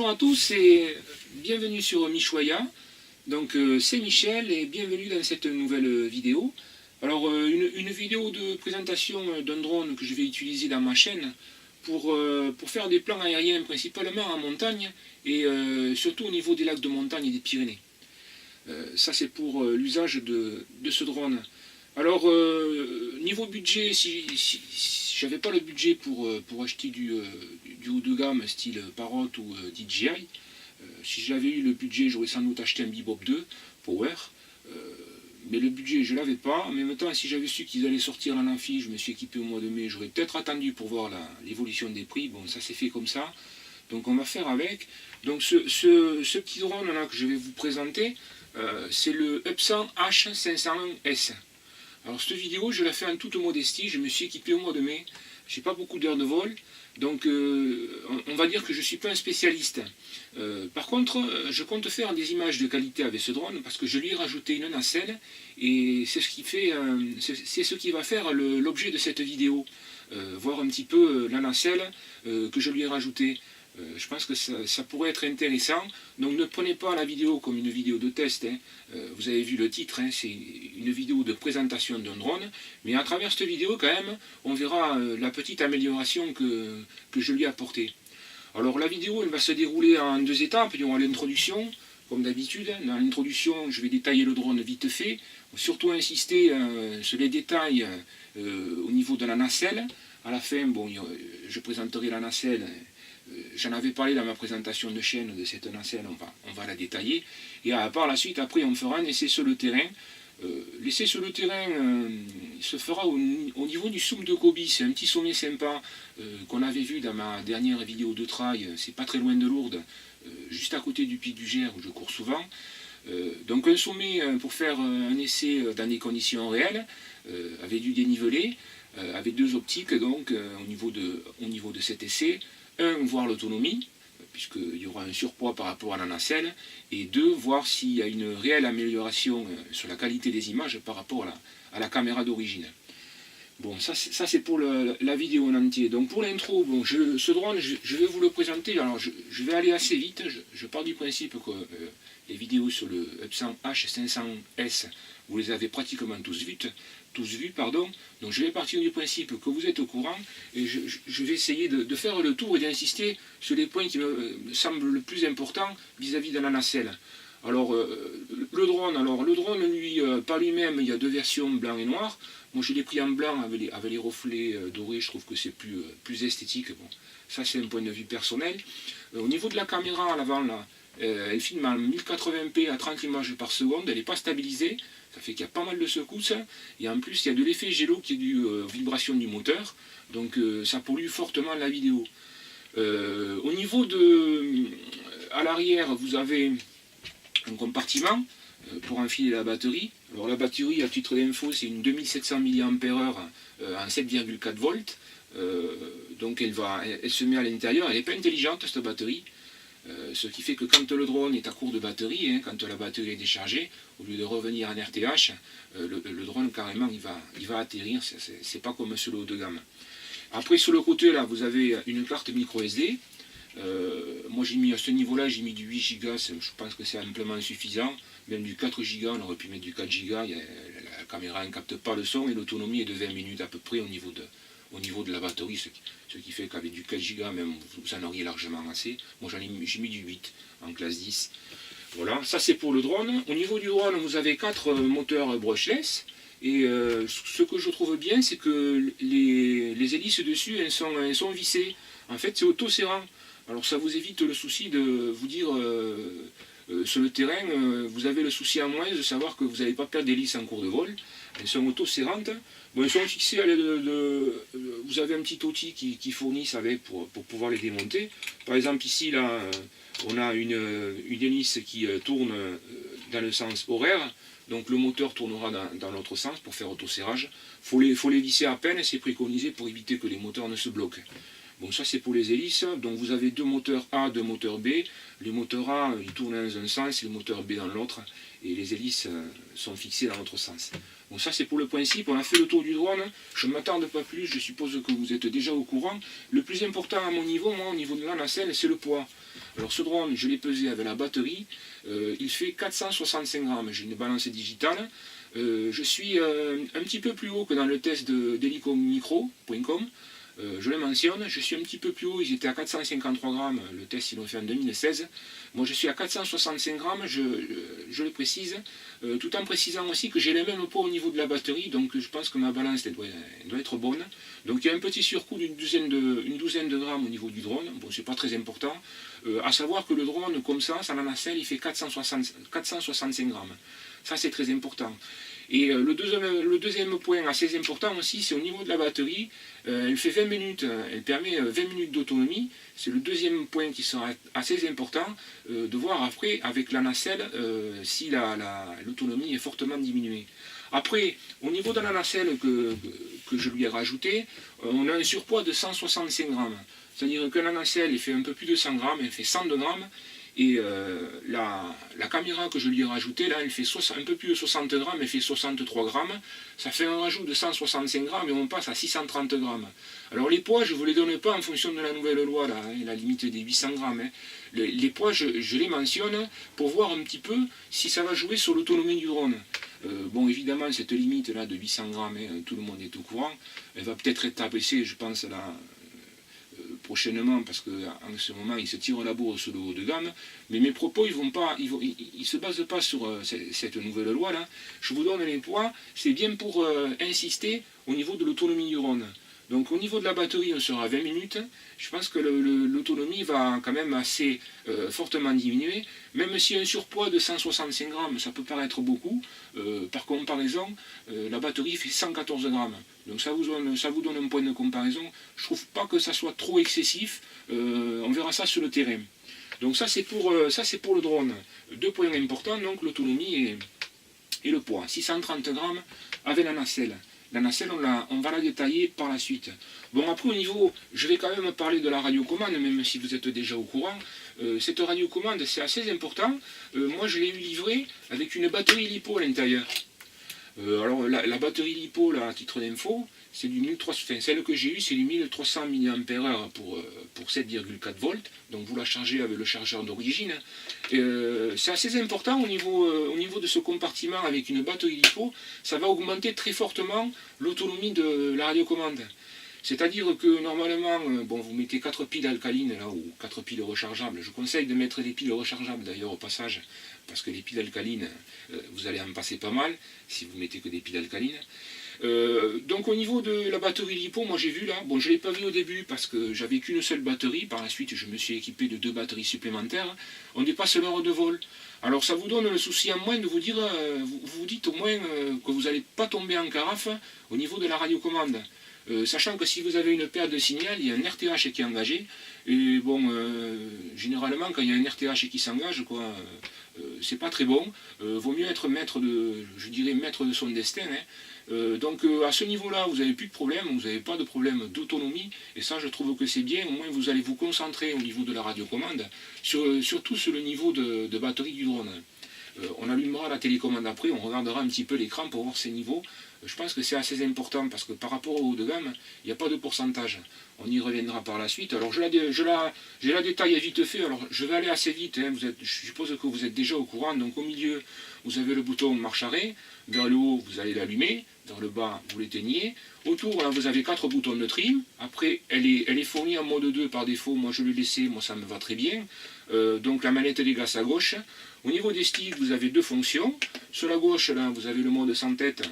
Bonjour à tous et bienvenue sur Michoya. Donc c'est Michel et bienvenue dans cette nouvelle vidéo. Alors une vidéo de présentation d'un drone que je vais utiliser dans ma chaîne pour faire des plans aériens principalement en montagne et surtout au niveau des lacs de montagne et des Pyrénées. Ça c'est pour l'usage de ce drone. Alors niveau budget, si j'avais pas le budget pour acheter du haut de gamme style Parrot ou DJI, si j'avais eu le budget, j'aurais sans doute acheté un Bebop 2 Power. Mais le budget, je l'avais pas. En même temps, si j'avais su qu'ils allaient sortir en amphi, je me suis équipé au mois de mai, j'aurais peut-être attendu pour voir l'évolution des prix. Bon, ça s'est fait comme ça. Donc on va faire avec. Donc ce petit drone là que je vais vous présenter, c'est le Epson H501S. Alors cette vidéo, je la fais en toute modestie, je me suis équipé au mois de mai, j'ai pas beaucoup d'heures de vol, donc on va dire que je ne suis pas un spécialiste. Par contre, je compte faire des images de qualité avec ce drone, parce que je lui ai rajouté une nacelle, et c'est ce qui va faire l'objet de cette vidéo. Voir un petit peu la nacelle que je lui ai rajoutée. Je pense que ça pourrait être intéressant. Donc ne prenez pas la vidéo comme une vidéo de test. Hein. Vous avez vu le titre, hein, c'est une vidéo de présentation d'un drone. Mais à travers cette vidéo, quand même, on verra la petite amélioration que je lui ai apportée. Alors la vidéo, elle va se dérouler en deux étapes. Il y aura l'introduction, comme d'habitude. Dans l'introduction, je vais détailler le drone vite fait. Surtout insister sur les détails au niveau de la nacelle. À la fin, bon, je présenterai la nacelle. J'en avais parlé dans ma présentation de chaîne de cette nacelle, on va la détailler. Et par la suite, après, on fera un essai sur le terrain. L'essai sur le terrain se fera au niveau du Soum de Gobi. C'est un petit sommet sympa qu'on avait vu dans ma dernière vidéo de trail. C'est pas très loin de Lourdes, juste à côté du pic du Gers où je cours souvent. Donc un sommet pour faire un essai dans des conditions réelles, avec du dénivelé, avec deux optiques donc au niveau de cet essai. Un, voir l'autonomie, puisqu'il y aura un surpoids par rapport à la nacelle, et deux, voir s'il y a une réelle amélioration sur la qualité des images par rapport à la caméra d'origine. Bon, ça c'est pour la vidéo en entier. Donc pour l'intro, bon, ce drone, je vais vous le présenter. Alors je vais aller assez vite. Je pars du principe que les vidéos sur le Epson H500S, vous les avez pratiquement tous vues. Donc je vais partir du principe que vous êtes au courant et je vais essayer de faire le tour et d'insister sur les points qui me semblent le plus importants vis-à-vis de la nacelle. Alors le drone lui, par lui-même, il y a deux versions blanc et noir. Moi je l'ai pris en blanc avec les reflets dorés, je trouve que c'est plus esthétique. Bon, ça c'est un point de vue personnel. Au niveau de la caméra à l'avant là, elle filme en 1080p à 30 images par seconde, elle n'est pas stabilisée. Ça fait qu'il y a pas mal de secousses, et en plus il y a de l'effet gélo qui est dû vibration du moteur, donc ça pollue fortement la vidéo. Au niveau à l'arrière, vous avez un compartiment pour enfiler la batterie. Alors la batterie, à titre d'info, c'est une 2700 mAh en 7,4 volts, donc elle se met à l'intérieur, elle n'est pas intelligente cette batterie. Ce qui fait que quand le drone est à court de batterie, hein, quand la batterie est déchargée, au lieu de revenir en RTH, le drone carrément il va atterrir, c'est pas comme sur le haut de gamme. Après sur le côté là, vous avez une carte micro SD. Moi j'ai mis à ce niveau là, j'ai mis du 8 Go, je pense que c'est amplement suffisant. Même du 4 Go, on aurait pu mettre du 4 Go, la caméra ne capte pas le son et l'autonomie est de 20 minutes à peu près au niveau de la batterie, ce qui fait qu'avec du 4 Go, même, vous en auriez largement assez. Moi j'ai mis du 8 en classe 10. Voilà, ça c'est pour le drone. Au niveau du drone, vous avez 4 moteurs brushless. Et ce que je trouve bien, c'est que les hélices dessus, elles sont vissées. En fait, c'est auto-serrant. Alors ça vous évite le souci de vous dire... sur le terrain, vous avez le souci en moins de savoir que vous n'allez pas perdre d'hélices en cours de vol. Elles sont auto-serrantes. Bon, elles sont fixées à l'aide vous avez un petit outil qui fournissent avec pour pouvoir les démonter. Par exemple, ici, là, on a une hélice qui tourne dans le sens horaire. Donc le moteur tournera dans l'autre sens pour faire auto-serrage. Faut les visser à peine, c'est préconisé pour éviter que les moteurs ne se bloquent. Bon, ça c'est pour les hélices. Donc vous avez deux moteurs A, deux moteurs B. Les moteurs A, ils tournent dans un sens et le moteur B dans l'autre. Et les hélices sont fixées dans l'autre sens. Bon, ça c'est pour le principe. On a fait le tour du drone. Je ne m'attarde pas plus. Je suppose que vous êtes déjà au courant. Le plus important à mon niveau, moi, au niveau de la nacelle, c'est le poids. Alors ce drone, je l'ai pesé avec la batterie. Il fait 465 grammes. J'ai une balance digitale. Je suis un petit peu plus haut que dans le test d'helicomicro.com. Je le mentionne, je suis un petit peu plus haut, ils étaient à 453 grammes, le test ils l'ont fait en 2016. Moi je suis à 465 grammes, je le précise, tout en précisant aussi que j'ai les mêmes poids au niveau de la batterie, donc je pense que ma balance elle doit être bonne. Donc il y a un petit surcoût d'une douzaine de grammes au niveau du drone, bon c'est pas très important. À savoir que le drone comme ça la nacelle il fait 465 grammes. Ça c'est très important. Et le deuxième point assez important aussi, c'est au niveau de la batterie. Elle fait 20 minutes, elle permet 20 minutes d'autonomie. C'est le deuxième point qui sera assez important, de voir après avec la nacelle si l'autonomie est fortement diminuée. Après, au niveau de la nacelle que je lui ai rajouté, on a un surpoids de 165 grammes. C'est-à-dire que la nacelle elle fait un peu plus de 100 grammes, elle fait 102 grammes. Et la caméra que je lui ai rajoutée, là, elle fait un peu plus de 60 grammes, elle fait 63 grammes. Ça fait un rajout de 165 grammes et on passe à 630 grammes. Alors les poids, je ne vous les donne pas en fonction de la nouvelle loi, là, la limite des 800 grammes. Hein. Les poids, je les mentionne pour voir un petit peu si ça va jouer sur l'autonomie du drone. Bon, évidemment, cette limite-là de 800 grammes, hein, tout le monde est au courant. Elle va peut-être être abaissée, je pense, là, prochainement, parce qu'en ce moment il se tire la bourre sur le haut de gamme, mais mes propos ils se basent pas sur cette nouvelle loi là. Je vous donne les poids, c'est bien pour insister au niveau de l'autonomie du drone. Donc au niveau de la batterie on sera à 20 minutes, je pense que l'autonomie va quand même assez fortement diminuer, même si un surpoids de 165 grammes ça peut paraître beaucoup, par comparaison la batterie fait 114 grammes. Donc ça vous donne un point de comparaison. Je ne trouve pas que ça soit trop excessif. On verra ça sur le terrain. Donc ça c'est pour le drone. Deux points importants, donc l'autonomie et le poids. 630 grammes avec la nacelle. La nacelle, on va la détailler par la suite. Bon, après au niveau, je vais quand même parler de la radiocommande, même si vous êtes déjà au courant. Cette radiocommande, c'est assez important. Moi, je l'ai eu livrée avec une batterie LiPo à l'intérieur. Alors la batterie LiPo, là, à titre d'info, c'est du 1300, enfin, celle que j'ai eue, c'est du 1300 mAh pour 7,4 volts. Donc vous la chargez avec le chargeur d'origine. C'est assez important au niveau de ce compartiment avec une batterie LiPo. Ça va augmenter très fortement l'autonomie de la radiocommande. C'est-à-dire que normalement, bon, vous mettez 4 piles alcalines là, ou 4 piles rechargeables. Je conseille de mettre des piles rechargeables d'ailleurs au passage, parce que les piles alcalines, vous allez en passer pas mal si vous mettez que des piles alcalines. Donc au niveau de la batterie LiPo, moi j'ai vu là, bon je ne l'ai pas vu au début parce que j'avais qu'une seule batterie, par la suite je me suis équipé de 2 batteries supplémentaires, on dépasse l'heure de vol. Alors ça vous donne le souci en moins de vous dire, vous vous dites au moins que vous n'allez pas tomber en carafe au niveau de la radiocommande. Sachant que si vous avez une perte de signal, il y a un RTH qui est engagé, et bon, généralement quand il y a un RTH qui s'engage, quoi, c'est pas très bon, vaut mieux être maître de son destin, hein. Donc à ce niveau-là, vous n'avez plus de problème, vous n'avez pas de problème d'autonomie, et ça je trouve que c'est bien, au moins vous allez vous concentrer au niveau de la radiocommande, surtout sur le niveau de batterie du drone. On allumera la télécommande après, on regardera un petit peu l'écran pour voir ses niveaux. Je pense que c'est assez important parce que par rapport au haut de gamme, il n'y a pas de pourcentage. On y reviendra par la suite. Alors je la détaille vite fait, alors je vais aller assez vite, hein. Je suppose que vous êtes déjà au courant. Donc au milieu, vous avez le bouton marche arrêt, vers le haut, vous allez l'allumer, vers le bas, vous l'éteignez. Autour, là, vous avez 4 boutons de trim. Après, elle est fournie en mode 2 par défaut, moi je l'ai laissé, moi ça me va très bien. Donc la manette des gaz à gauche. Au niveau des sticks, vous avez 2 fonctions. Sur la gauche, là, vous avez le mode sans tête.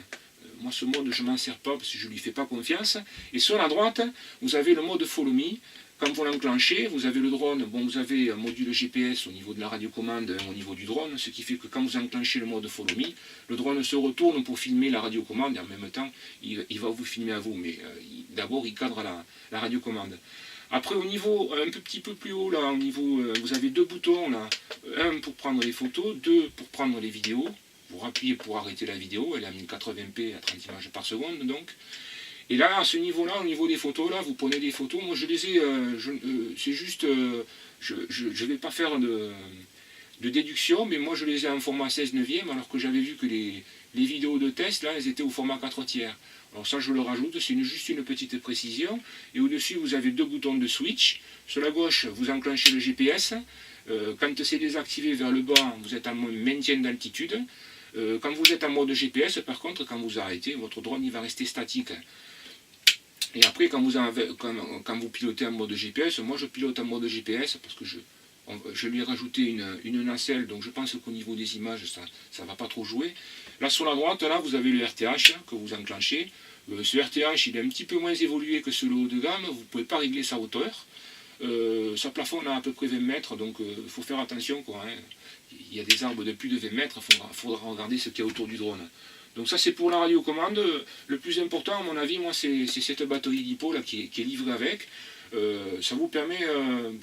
Moi, ce mode, je ne m'en sers pas parce que je ne lui fais pas confiance. Et sur la droite, vous avez le mode Follow Me. Quand vous l'enclenchez, vous avez le drone. Bon, vous avez un module GPS au niveau de la radiocommande, au niveau du drone, ce qui fait que quand vous enclenchez le mode Follow Me, le drone se retourne pour filmer la radiocommande et en même temps, il va vous filmer à vous. Mais d'abord, il cadre la radiocommande. Après, au niveau, un petit peu plus haut, là, au niveau, vous avez 2 boutons, là. Un pour prendre les photos, 2 pour prendre les vidéos. Pour appuyer pour arrêter la vidéo, elle est à 1080p à 30 images par seconde donc. Et là, à ce niveau-là, au niveau des photos, là, vous prenez des photos. Moi, je les ai... c'est juste... je ne vais pas faire de déduction, mais moi, je les ai en format 16 neuvième, alors que j'avais vu que les vidéos de test, là, elles étaient au format 4 tiers. Alors ça, je le rajoute, c'est juste une petite précision. Et au-dessus, vous avez 2 boutons de switch. Sur la gauche, vous enclenchez le GPS. Quand c'est désactivé vers le bas, vous êtes en mode maintien d'altitude. Quand vous êtes en mode GPS, par contre, quand vous arrêtez, votre drone il va rester statique. Et après, quand vous pilotez en mode GPS, moi je pilote en mode GPS parce que je lui ai rajouté une nacelle, donc je pense qu'au niveau des images, ça ne va pas trop jouer. Là sur la droite, là vous avez le RTH que vous enclenchez. Ce RTH il est un petit peu moins évolué que celui haut de gamme, vous ne pouvez pas régler sa hauteur. Ça plafonne à peu près 20 mètres, donc il faut faire attention, quoi, hein. Il y a des arbres de plus de 20 mètres, il faudra regarder ce qu'il y a autour du drone. Donc ça c'est pour la radiocommande. Le plus important à mon avis, moi, c'est cette batterie LiPo là, qui est livrée avec. Ça vous permet,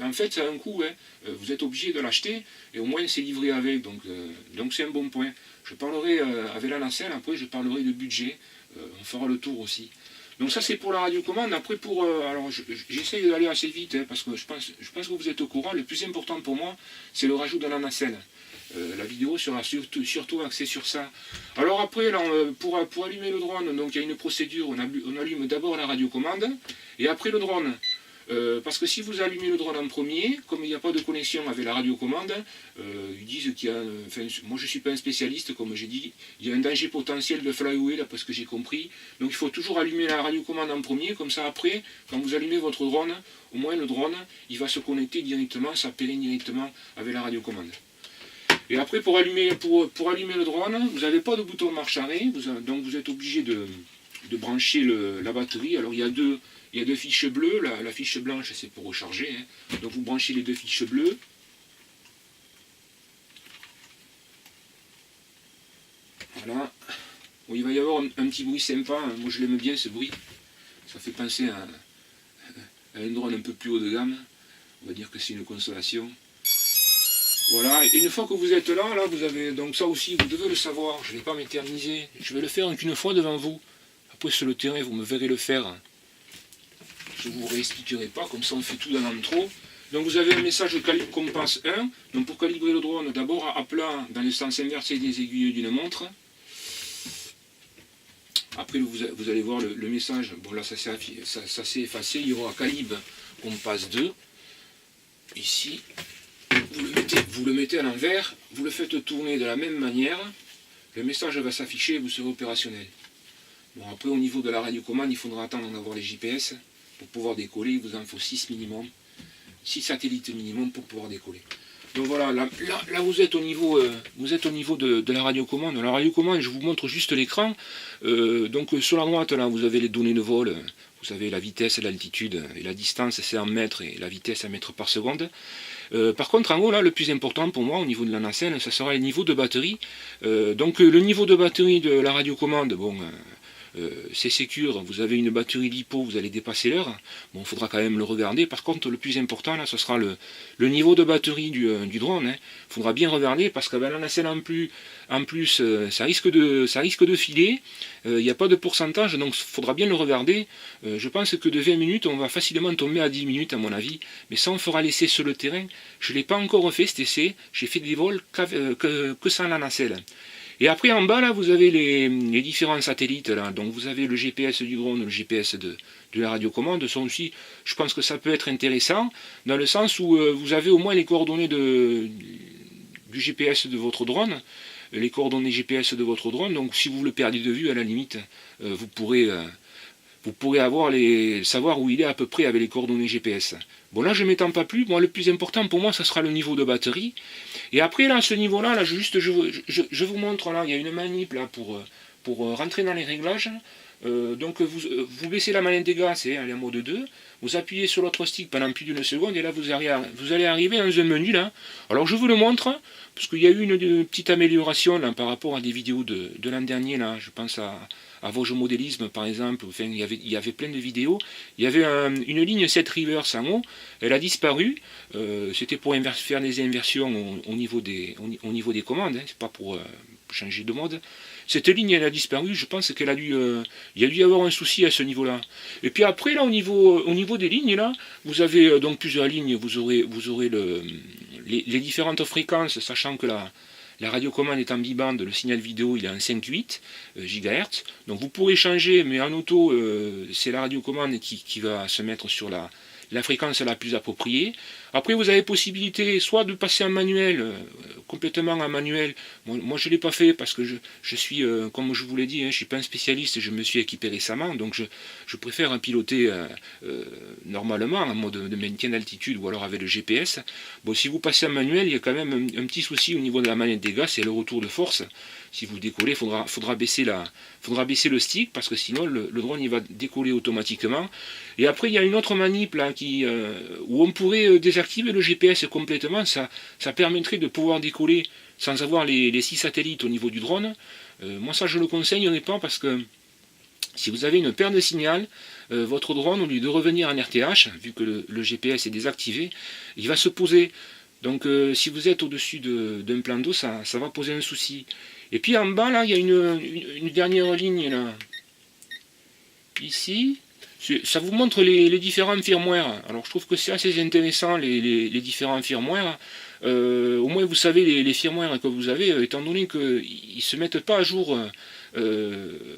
en fait ça a un coût, hein. Vous êtes obligé de l'acheter et au moins c'est livré avec, donc c'est un bon point. Je parlerai avec la nacelle, après je parlerai de budget, on fera le tour aussi. Donc ça c'est pour la radiocommande. Après alors j'essaye d'aller assez vite, hein, parce que je pense que vous êtes au courant. Le plus important pour moi c'est le rajout de la nacelle. La vidéo sera surtout axée sur ça. Alors après, là, pour allumer le drone, donc il y a une procédure, on allume d'abord la radiocommande, et après le drone. Parce que si vous allumez le drone en premier, comme il n'y a pas de connexion avec la radiocommande, ils disent qu'il y a... Enfin, moi je ne suis pas un spécialiste, comme j'ai dit, il y a un danger potentiel de flyaway, là, parce que j'ai compris. Donc il faut toujours allumer la radiocommande en premier, comme ça après, quand vous allumez votre drone, au moins le drone, il va se connecter directement, s'appeler directement avec la radiocommande. Et après, pour allumer le drone, vous n'avez pas de bouton de marche arrêt, donc vous êtes obligé de brancher la batterie. Alors il y a deux fiches bleues, la fiche blanche c'est pour recharger, hein. Donc vous branchez les 2 fiches bleues. Voilà. Bon, il va y avoir un petit bruit sympa, hein. Moi je l'aime bien ce bruit. Ça fait penser à un drone un peu plus haut de gamme. On va dire que c'est une consolation. Voilà, et une fois que vous êtes là, vous avez, donc ça aussi, vous devez le savoir, je ne vais pas m'éterniser, je vais le faire qu'une fois devant vous. Après sur le terrain, vous me verrez le faire. Je ne vous réexpliquerai pas, comme ça on fait tout dans l'intro. Donc vous avez un message calibre compass 1, donc pour calibrer le drone, d'abord à plat dans le sens inversé des aiguilles d'une montre. Après vous allez voir le message, bon là ça s'est effacé, il y aura calibre compass 2, ici. Vous le mettez à l'envers, vous le faites tourner de la même manière, le message va s'afficher et vous serez opérationnel. Bon, après au niveau de la radiocommande, il faudra attendre d'avoir les GPS pour pouvoir décoller, il vous en faut 6 minimum, 6 satellites minimum pour pouvoir décoller. Donc voilà, là vous êtes au niveau, de la radiocommande. La radiocommande, je vous montre juste l'écran. Donc sur la droite, là, vous avez les données de vol. Vous savez la vitesse, l'altitude et la distance, c'est en mètres et la vitesse en mètres par seconde. Par contre, en haut, là, le plus important pour moi, au niveau de la nacelle, ça sera le niveau de batterie. Donc le niveau de batterie de la radiocommande, bon... c'est sécure, vous avez une batterie LiPo, vous allez dépasser l'heure, bon, il faudra quand même le regarder. Par contre, le plus important, là, ce sera le niveau de batterie du drone. Il faudra bien regarder, parce qu'avec la nacelle en plus ça risque de filer, il n'y a pas de pourcentage, donc il faudra bien le regarder. Je pense que de 20 minutes, on va facilement tomber à 10 minutes, à mon avis, mais ça, on fera l'essai sur le terrain. Je ne l'ai pas encore fait, cet essai, j'ai fait des vols que sans la nacelle. Et après en bas là vous avez les différents satellites là, donc vous avez le GPS du drone, le GPS de la radiocommande, sont aussi, je pense que ça peut être intéressant, dans le sens où vous avez au moins les coordonnées du GPS de votre drone, les coordonnées GPS de votre drone, donc si vous le perdez de vue à la limite, vous pourrez savoir où il est à peu près avec les coordonnées GPS. Bon là je ne m'étends pas plus, moi le plus important pour moi ça sera le niveau de batterie. Et après là à ce niveau là, je vous montre là, il y a une manip là pour rentrer dans les réglages. Donc vous baissez la manette des gaz, elle est en mode 2, vous appuyez sur l'autre stick pendant plus d'une seconde et là vous allez arriver dans un menu là. Alors je vous le montre, parce qu'il y a eu une petite amélioration là, par rapport à des vidéos de l'an dernier là, je pense à Vosges Modélisme par exemple, enfin, il y avait plein de vidéos, il y avait une ligne 7 reverse en haut, elle a disparu, c'était pour faire des inversions au niveau des commandes, hein, c'est pas pour changer de mode. Cette ligne elle a disparu, je pense qu'elle a dû Il y a dû y avoir un souci à ce niveau-là. Et puis après, là, au niveau des lignes, là, vous avez donc plusieurs lignes. Vous aurez les différentes fréquences, sachant que la radiocommande est en bibande, le signal vidéo il est en 5,8 GHz. Donc vous pourrez changer, mais en auto, c'est la radiocommande qui va se mettre sur la fréquence la plus appropriée. Après, vous avez possibilité soit de passer en manuel, complètement en manuel. Moi, je ne l'ai pas fait parce que je suis, comme je vous l'ai dit, je ne suis pas un spécialiste, je me suis équipé récemment, donc je préfère piloter normalement en mode de maintien d'altitude ou alors avec le GPS. Bon, si vous passez en manuel, il y a quand même un petit souci au niveau de la manette des gaz, c'est le retour de force. Si vous décollez, il faudra baisser le stick parce que sinon le drone il va décoller automatiquement. Et après, il y a une autre manip là, où on pourrait désactiver le GPS complètement. Ça permettrait de pouvoir décoller sans avoir les 6 satellites au niveau du drone. Moi, ça, je le conseillerais pas parce que si vous avez une perte de signal, votre drone, au lieu de revenir en RTH, vu que le GPS est désactivé, il va se poser. Donc, si vous êtes au-dessus d'un plan d'eau, ça va poser un souci. Et puis en bas, là, il y a une dernière ligne, là. Ici, ça vous montre les différents firmware. Alors je trouve que c'est assez intéressant, les différents firmware. Au moins vous savez les firmware que vous avez, étant donné qu'ils ne se mettent pas à jour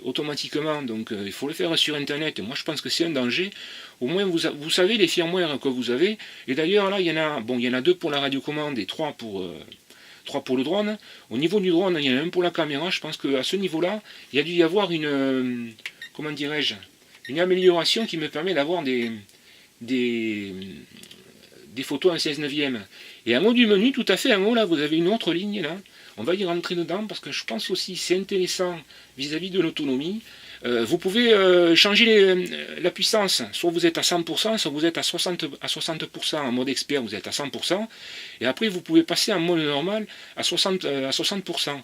automatiquement. Donc il faut le faire sur Internet. Et moi je pense que c'est un danger. Au moins vous savez les firmware que vous avez. Et d'ailleurs là, il y en a 2 pour la radiocommande et 3 pour le drone. Au niveau du drone, il y en a un pour la caméra. Je pense qu'à ce niveau-là, il y a dû y avoir comment dirais-je, une amélioration qui me permet d'avoir des photos en 16 neuvième. Et en haut du menu, tout à fait en haut, là, vous avez une autre ligne, là. On va y rentrer dedans parce que je pense aussi c'est intéressant vis-à-vis de l'autonomie. Vous pouvez changer la puissance. Soit vous êtes à 100%, soit vous êtes à 60%. En mode expert, vous êtes à 100%. Et après, vous pouvez passer en mode normal à 60%.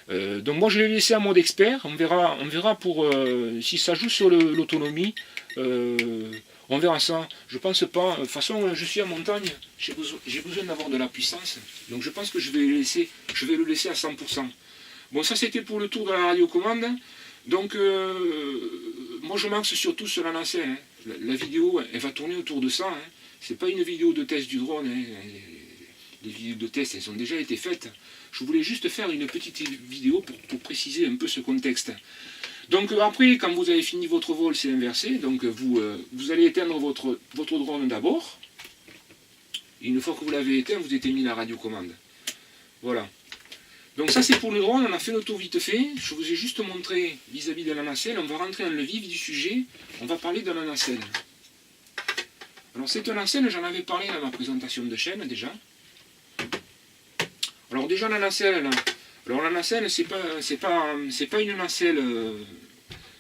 Donc moi je l'ai laissé en mode expert, on verra pour si ça joue sur l'autonomie, on verra ça. Je pense pas, de toute façon je suis en montagne, j'ai besoin d'avoir de la puissance, donc je pense que je vais le laisser à 100%. Bon, ça c'était pour le tour de la radiocommande, donc moi je m'axe surtout sur la nacelle, hein. La vidéo elle va tourner autour de ça, hein. C'est pas une vidéo de test du drone, hein. Les vidéos de test elles ont déjà été faites. Je voulais juste faire une petite vidéo pour préciser un peu ce contexte. Donc après, quand vous avez fini votre vol, c'est inversé. Donc vous allez éteindre votre drone d'abord. Une fois que vous l'avez éteint, vous éteignez la radiocommande. Voilà. Donc ça c'est pour le drone, on a fait le tour vite fait. Je vous ai juste montré vis-à-vis de la nacelle. On va rentrer dans le vif du sujet. On va parler de la nacelle. Alors cette nacelle, j'en avais parlé dans ma présentation de chaîne déjà. Alors déjà la nacelle, là. Alors la nacelle, c'est pas une nacelle,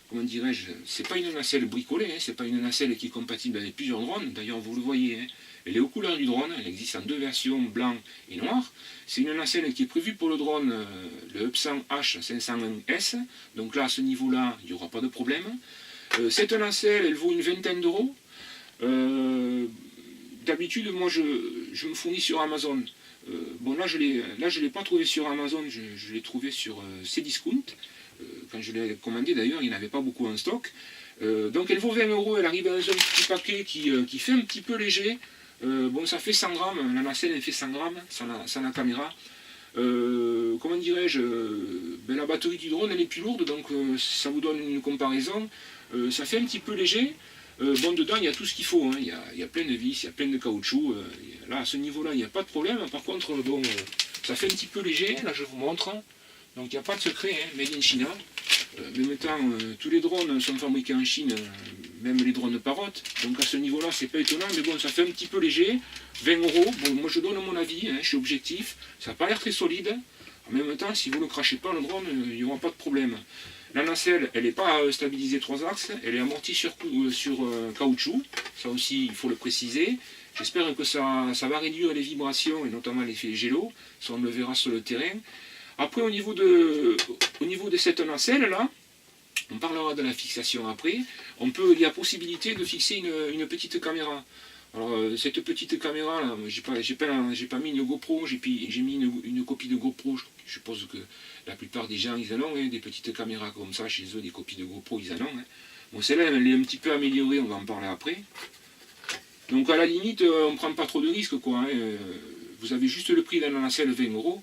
comment dirais-je, c'est pas une nacelle bricolée, hein, c'est pas une nacelle qui est compatible avec plusieurs drones. D'ailleurs vous le voyez, hein, elle est aux couleurs du drone, elle existe en 2 versions, blanc et noir. C'est une nacelle qui est prévue pour le drone, le Upsan H501S. Donc là à ce niveau-là, il n'y aura pas de problème. Cette nacelle, elle vaut une vingtaine d'euros. D'habitude, moi je me fournis sur Amazon. Bon là je l'ai pas trouvé sur Amazon, je l'ai trouvé sur Cdiscount. Quand je l'ai commandé d'ailleurs, il n'y en avait pas beaucoup en stock. Donc elle vaut 20 euros, elle arrive dans un petit paquet qui fait un petit peu léger. Bon ça fait 100 grammes, la nacelle elle fait 100 grammes sans la caméra. Comment dirais-je, la batterie du drone elle est plus lourde, donc ça vous donne une comparaison. Ça fait un petit peu léger. Bon, dedans, il y a tout ce qu'il faut, hein. Il y a plein de vis, il y a plein de caoutchouc. Là, à ce niveau-là, il n'y a pas de problème. Par contre, bon, ça fait un petit peu léger. Là, je vous montre. Donc, il n'y a pas de secret, hein. Made in China. Même temps, tous les drones sont fabriqués en Chine, même les drones Parrot. Donc, à ce niveau-là, c'est pas étonnant. Mais bon, ça fait un petit peu léger. 20 euros. Bon, moi, je donne mon avis. Hein, je suis objectif. Ça n'a pas l'air très solide. En même temps, si vous ne crachez pas le drone, il n'y aura pas de problème. La nacelle, elle n'est pas stabilisée 3 axes, elle est amortie sur caoutchouc, ça aussi il faut le préciser. J'espère que ça va réduire les vibrations et notamment l'effet gélo, ça on le verra sur le terrain. Après au niveau de cette nacelle là, on parlera de la fixation après, il y a possibilité de fixer une petite caméra. Alors cette petite caméra là, j'ai pas mis une GoPro, j'ai mis une copie de GoPro. Je suppose que la plupart des gens ils en ont, hein, des petites caméras comme ça chez eux, des copies de GoPro ils en ont. Hein. Bon, celle-là elle est un petit peu améliorée, on va en parler après. Donc à la limite, on ne prend pas trop de risques quoi. Hein. Vous avez juste le prix d'un nacelle 20 euros.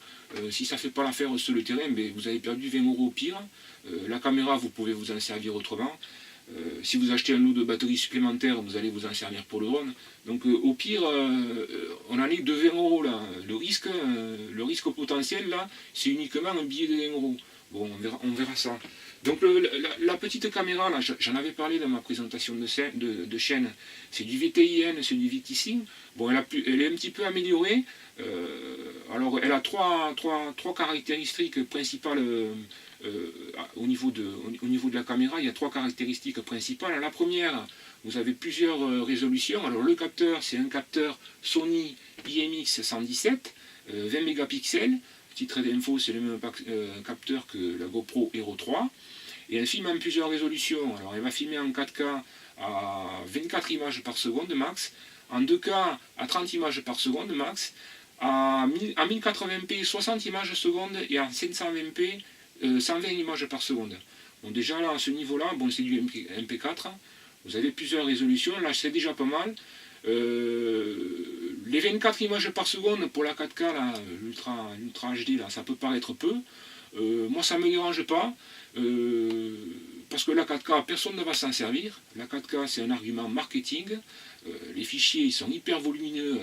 Si ça ne fait pas l'affaire sur le terrain, ben, vous avez perdu 20 euros au pire. La caméra, vous pouvez vous en servir autrement. Si vous achetez un lot de batteries supplémentaires, vous allez vous en servir pour le drone. Donc au pire, on en est de 20 euros là. Le risque potentiel là, c'est uniquement un billet de 20 euros. Bon, on verra ça. Donc la petite caméra, là, j'en avais parlé dans ma présentation de chaîne, c'est du VTIN, c'est du VTSync. Bon, elle est un petit peu améliorée. Alors elle a trois caractéristiques principales au niveau de la caméra. Il y a trois caractéristiques principales. La première, vous avez plusieurs résolutions. Alors le capteur, c'est un capteur Sony IMX 117, 20 mégapixels. Petit trait d'info, c'est le même capteur que la GoPro Hero 3. Et elle filme en plusieurs résolutions. Alors elle va filmer en 4K à 24 images par seconde max, en 2K à 30 images par seconde max, à 1080p 60 images seconde et en 720p 120 images par seconde. Bon, déjà là à ce niveau-là, bon, c'est du MP4. Vous avez plusieurs résolutions, là c'est déjà pas mal. Les 24 images par seconde pour la 4K, l'Ultra HD, là, ça peut paraître peu. Moi ça ne me dérange pas. Parce que la 4K, personne ne va s'en servir. La 4K, c'est un argument marketing. Les fichiers, ils sont hyper volumineux.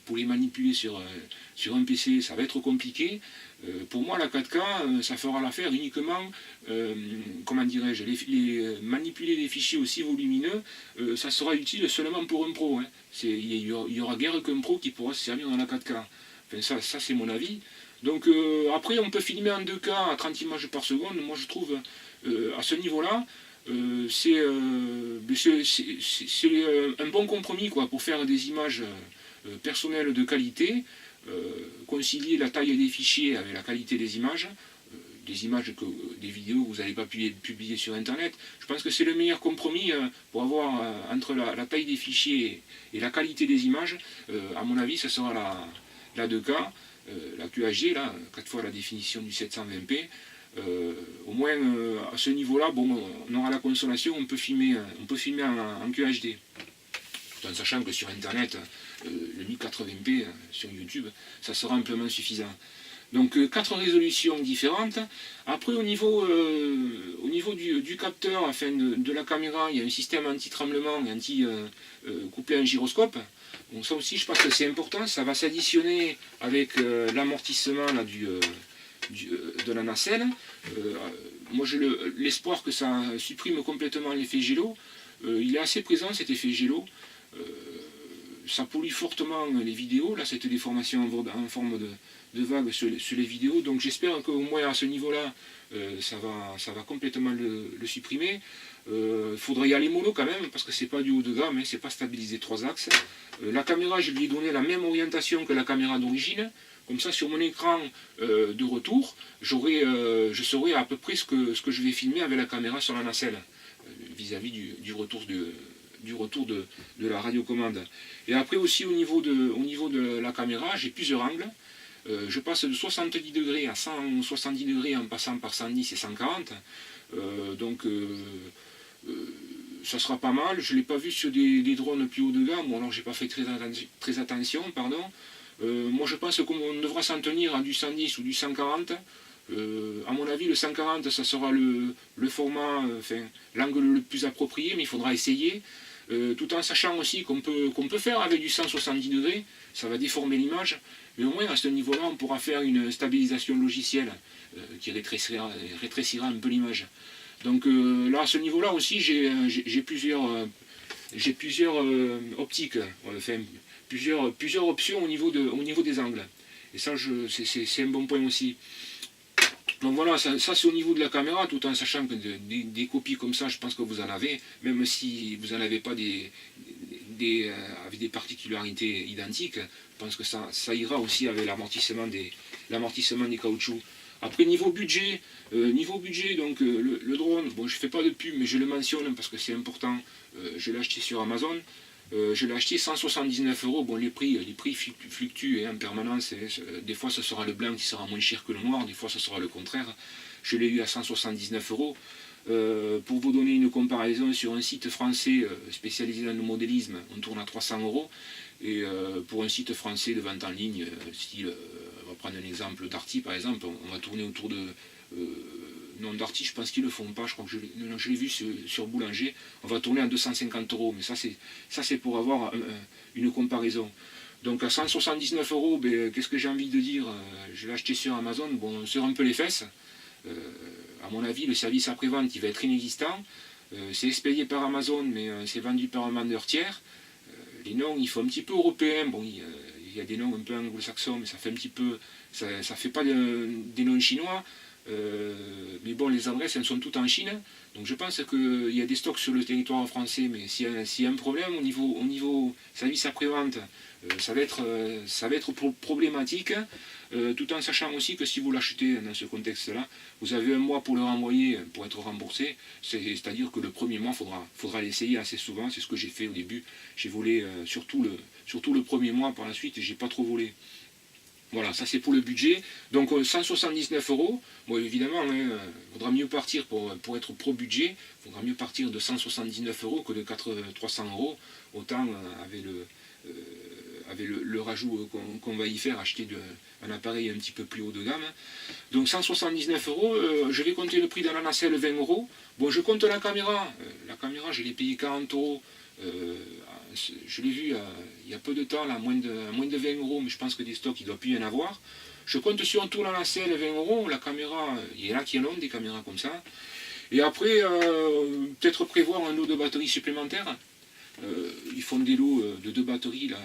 Pour les manipuler sur un PC, ça va être compliqué. Pour moi, la 4K, ça fera l'affaire uniquement, comment dirais-je, manipuler des fichiers aussi volumineux, ça sera utile seulement pour un pro. Hein. Il y aura guère qu'un pro qui pourra se servir dans la 4K. Enfin, ça c'est mon avis. Donc après, on peut filmer en 2K à 30 images par seconde. Moi, je trouve, à ce niveau-là, c'est un bon compromis quoi, pour faire des images personnelles de qualité, concilier la taille des fichiers avec la qualité des images des vidéos que vous n'avez pas pu publier sur Internet. Je pense que c'est le meilleur compromis pour avoir entre la taille des fichiers et la qualité des images. À mon avis, ce sera la 2K. La QHD, là, 4 fois la définition du 720p, au moins à ce niveau-là, bon, on aura la consolation, on peut filmer en QHD. Tout en sachant que sur Internet, le 1080p sur YouTube, ça sera amplement suffisant. Donc 4 résolutions différentes. Après au niveau du capteur, enfin de la caméra, il y a un système anti-tremblement et anti-couplé en gyroscope. Bon, ça aussi je pense que c'est important, ça va s'additionner avec l'amortissement de la nacelle. Moi j'ai l'espoir que ça supprime complètement l'effet gélo. Il est assez présent cet effet gélo. Ça pollue fortement les vidéos, là cette déformation en forme de vague sur les vidéos, donc j'espère qu'au moins à ce niveau-là, ça va complètement le supprimer. Il faudrait y aller mono quand même, parce que c'est pas du haut de gamme, hein, c'est pas stabilisé 3 axes. La caméra, je lui ai donné la même orientation que la caméra d'origine, comme ça sur mon écran de retour, je saurai à peu près ce que je vais filmer avec la caméra sur la nacelle, vis-à-vis du retour de la radiocommande. Et après aussi au niveau de la caméra, j'ai plusieurs angles. Je passe de 70 degrés à 170 degrés en passant par 110 et 140. Donc ça sera pas mal. Je ne l'ai pas vu sur des drones plus haut de gamme, ou alors j'ai pas fait très attention, pardon. Moi je pense qu'on devra s'en tenir à du 110 ou du 140. À mon avis, le 140, ça sera le format, l'angle le plus approprié, mais il faudra essayer. Tout en sachant aussi qu'on peut faire avec du 170 degrés, ça va déformer l'image, mais au moins à ce niveau-là, on pourra faire une stabilisation logicielle qui rétrécira un peu l'image. Donc là, à ce niveau-là aussi, j'ai plusieurs optiques, enfin, plusieurs options au niveau des angles. Et ça, c'est un bon point aussi. Donc voilà, ça c'est au niveau de la caméra, tout en sachant que des copies comme ça, je pense que vous en avez, même si vous n'en avez pas avec des particularités identiques, je pense que ça ira aussi avec l'amortissement des caoutchoucs. Après niveau budget, donc le drone, bon je fais pas de pub mais je le mentionne parce que c'est important, je l'ai acheté sur Amazon. Je l'ai acheté 179 €. Bon, les prix fluctuent en permanence. Des fois, ce sera le blanc qui sera moins cher que le noir. Des fois, ce sera le contraire. Je l'ai eu à 179 €. Pour vous donner une comparaison, sur un site français spécialisé dans le modélisme, on tourne à 300 €. Et pour un site français de vente en ligne, style, on va prendre un exemple d'Arty par exemple, on va tourner autour de... non, d'Arty, je pense qu'ils ne le font pas, je crois que je l'ai vu sur Boulanger, on va tourner à 250 €, mais ça c'est pour avoir une comparaison. Donc à 179 €, ben, qu'est-ce que j'ai envie de dire, je l'ai acheté sur Amazon, bon, on serre un peu les fesses. À mon avis, le service après-vente il va être inexistant. C'est expédié par Amazon, mais c'est vendu par un vendeur tiers. Les noms, il faut un petit peu européen. Bon, il y a des noms un peu anglo-saxons, mais ça fait un petit peu, ça fait pas des noms chinois. Mais bon, les adresses, elles sont toutes en Chine. Donc je pense qu'il y a des stocks sur le territoire français, mais s'il y a un problème au niveau service après-vente, ça va être problématique. Tout en sachant aussi que si vous l'achetez dans ce contexte-là, vous avez un mois pour le renvoyer, pour être remboursé. C'est-à-dire que le premier mois, faudra l'essayer assez souvent. C'est ce que j'ai fait au début. J'ai volé surtout le premier mois. Par la suite, j'ai pas trop volé. Voilà, ça c'est pour le budget. Donc 179 €. Bon, évidemment, il faudra mieux partir pour être pro-budget. Il faudra mieux partir de 179 € que de 300 €. Autant avec le rajout qu'on va y faire, acheter un appareil un petit peu plus haut de gamme. Donc 179 €, je vais compter le prix de la nacelle 20 €. Bon, je compte la caméra. La caméra, je l'ai payée 40 €. Je l'ai vu il y a peu de temps, là, moins de 20 €, mais je pense que des stocks, il ne doit plus y en avoir. Je compte sur un tour la nacelle 20 €. La caméra, il y en a qui en ont des caméras comme ça. Et après, peut-être prévoir un lot de batteries supplémentaires. Ils font des lots de 2 batteries, là,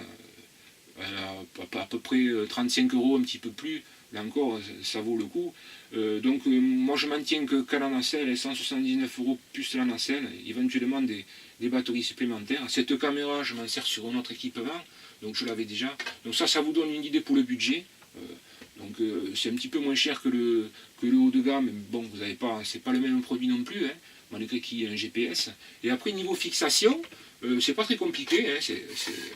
à peu près 35 €, un petit peu plus. Là encore, ça vaut le coup. Donc moi je maintiens qu'à la nacelle, 179 € plus la nacelle, éventuellement des batteries supplémentaires. Cette caméra, je m'en sers sur un autre équipement, donc je l'avais déjà. Donc ça vous donne une idée pour le budget. Donc c'est un petit peu moins cher que le haut de gamme, mais bon, vous n'avez pas, c'est pas le même produit non plus, hein, malgré qu'il y ait un GPS. Et après niveau fixation, c'est pas très compliqué, hein,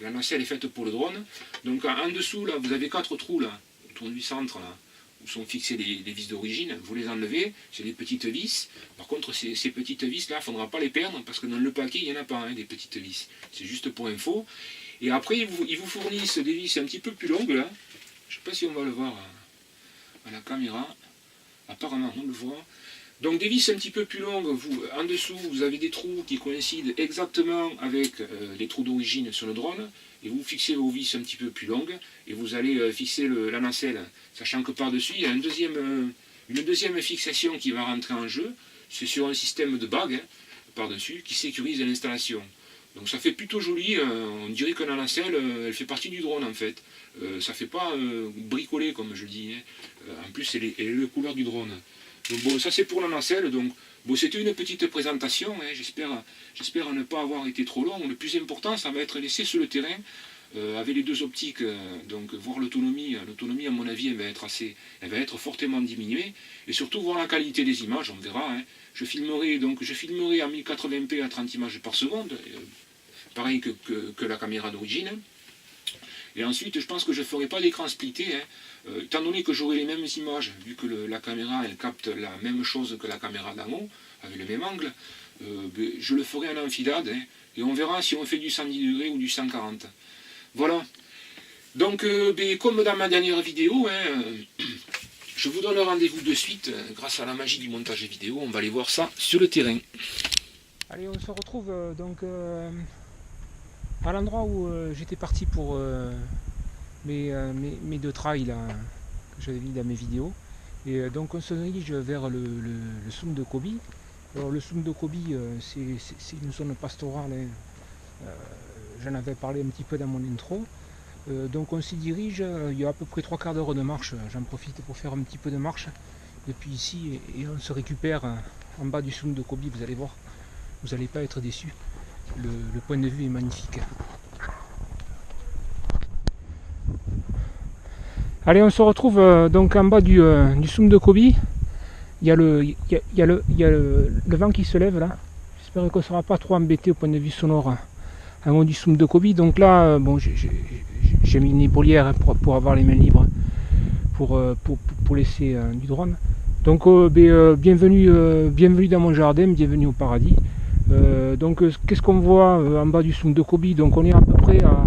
la nacelle est faite pour le drone. Donc en dessous là, vous avez 4 trous là, autour du centre là, où sont fixées les vis d'origine, vous les enlevez, c'est des petites vis. Par contre ces petites vis là, il ne faudra pas les perdre, parce que dans le paquet il n'y en a pas, hein, des petites vis. C'est juste pour info. Et après ils vous fournissent des vis un petit peu plus longues là. Je ne sais pas si on va le voir à la caméra. Apparemment on le voit. Donc des vis un petit peu plus longues, en dessous vous avez des trous qui coïncident exactement avec les trous d'origine sur le drone, et vous fixez vos vis un petit peu plus longues, et vous allez fixer la nacelle, sachant que par-dessus il y a une deuxième fixation qui va rentrer en jeu, c'est sur un système de bague, hein, par-dessus, qui sécurise l'installation. Donc ça fait plutôt joli, on dirait que la nacelle, elle fait partie du drone en fait. Ça fait pas bricolé comme je dis, hein. En plus elle est la couleur du drone. Donc bon, ça c'est pour la nacelle, donc bon, c'était une petite présentation, hein, j'espère ne pas avoir été trop long. Le plus important, ça va être laissé sur le terrain, avec les 2 optiques, donc voir l'autonomie. L'autonomie, à mon avis, elle va être fortement diminuée, et surtout voir la qualité des images, on verra. Hein. Je filmerai en 1080p à 30 images par seconde, pareil que la caméra d'origine. Et ensuite, je pense que je ne ferai pas d'écran splitté, hein, étant donné que j'aurai les mêmes images, vu que la caméra elle capte la même chose que la caméra d'en haut, avec le même angle, je le ferai en enfilade, hein, et on verra si on fait du 110 degrés ou du 140. Voilà. Donc, comme dans ma dernière vidéo, hein, je vous donne rendez-vous de suite, grâce à la magie du montage vidéo, on va aller voir ça sur le terrain. Allez, on se retrouve donc à l'endroit où j'étais parti pour mes 2 trails là, que j'avais mis dans mes vidéos. Et donc on se dirige vers le Soum de Kobi. Alors le Soum de Kobi, c'est une zone pastorale, hein. J'en avais parlé un petit peu dans mon intro. Donc on s'y dirige, il y a à peu près 3/4 d'heure de marche, j'en profite pour faire un petit peu de marche depuis ici, et on se récupère en bas du Soum de Kobi, vous allez voir, vous n'allez pas être déçus, le point de vue est magnifique. Allez, on se retrouve donc en bas du Soum de Kobi. Il y a le vent qui se lève là, j'espère qu'on ne sera pas trop embêté au point de vue sonore en haut du Soum de Kobi. Donc là, bon, j'ai mis une épaulière hein, pour avoir les mains libres pour laisser du drone. Donc bienvenue dans mon jardin, bienvenue au paradis. Donc qu'est-ce qu'on voit en bas du Soum de Kobi? Donc on est à peu près à...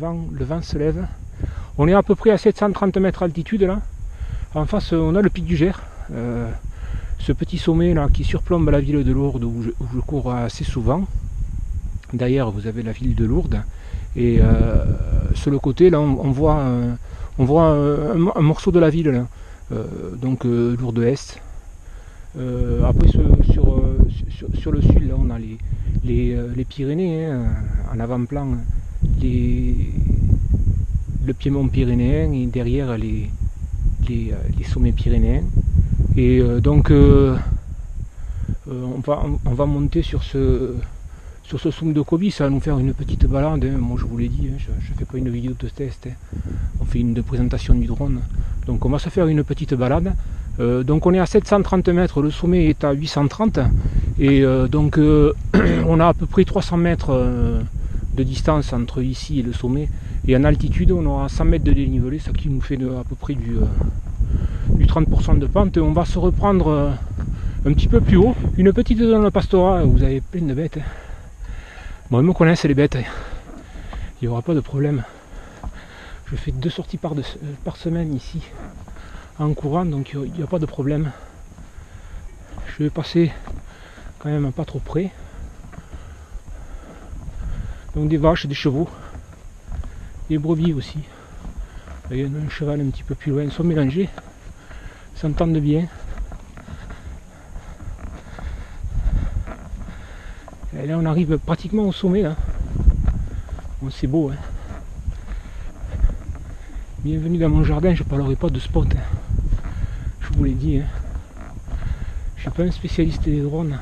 Le vent se lève. On est à peu près à 730 mètres d'altitude là. En face on a le pic du Gers. Ce petit sommet là qui surplombe la ville de Lourdes où je cours assez souvent. Derrière vous avez la ville de Lourdes. Et sur le côté là on voit un morceau de la ville là. Donc Lourdes-Est. Après sur le sud là on a les Pyrénées hein, en avant-plan le piémont pyrénéen et derrière les sommets pyrénéens. Et donc on va monter sur ce Soum de Kobi, ça va nous faire une petite balade, hein. Moi je vous l'ai dit, hein, je ne fais pas une vidéo de test, hein. On fait une de présentation du drone, donc on va se faire une petite balade. Donc on est à 730 mètres, le sommet est à 830 et donc on a à peu près 300 mètres de distance entre ici et le sommet, et en altitude on aura 100 mètres de dénivelé, ça qui nous fait à peu près du 30% de pente. On va se reprendre un petit peu plus haut, une petite zone pastorale, vous avez plein de bêtes. Bon, ils me connaissent les bêtes, il n'y aura pas de problème. Je fais 2 sorties par semaine ici en courant, donc il n'y a pas de problème. Je vais passer quand même pas trop près. Donc des vaches, des chevaux, des brebis aussi. Il y a un cheval un petit peu plus loin, ils sont mélangés, ils s'entendent bien. Et là on arrive pratiquement au sommet là. Bon, c'est beau hein. Bienvenue dans mon jardin, je ne parlerai pas de spot. Hein. Je vous l'ai dit. Hein. Je ne suis pas un spécialiste des drones.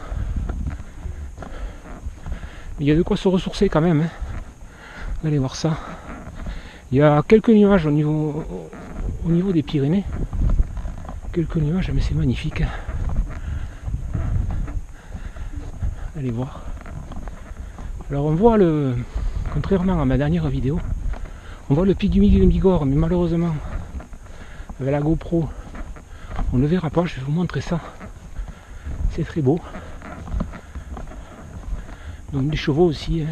Mais il y a de quoi se ressourcer quand même. Hein. Allez voir ça. Il y a quelques nuages au niveau des Pyrénées. Quelques nuages, mais c'est magnifique. Allez voir. Alors on voit contrairement à ma dernière vidéo, on voit le pic du Midi de Bigorre, mais malheureusement, avec la GoPro, on ne le verra pas, je vais vous montrer ça. C'est très beau. Donc des chevaux aussi. Hein.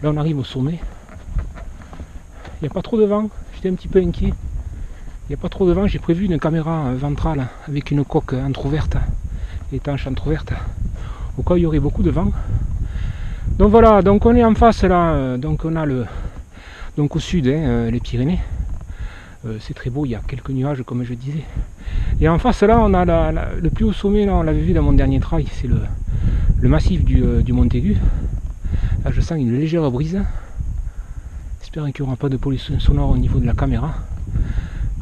Là on arrive au sommet. Il n'y a pas trop de vent, j'étais un petit peu inquiet. Il n'y a pas trop de vent, j'ai prévu une caméra ventrale avec une coque entrouverte, étanche entrouverte, au cas où il y aurait beaucoup de vent. Donc voilà, donc on est en face là, donc on a donc au sud hein, les Pyrénées. C'est très beau, il y a quelques nuages comme je disais. Et en face là on a le plus haut sommet, là on l'avait vu dans mon dernier trail, c'est le massif du Montaigu. Là je sens une légère brise. J'espère qu'il n'y aura pas de pollution sonore au niveau de la caméra.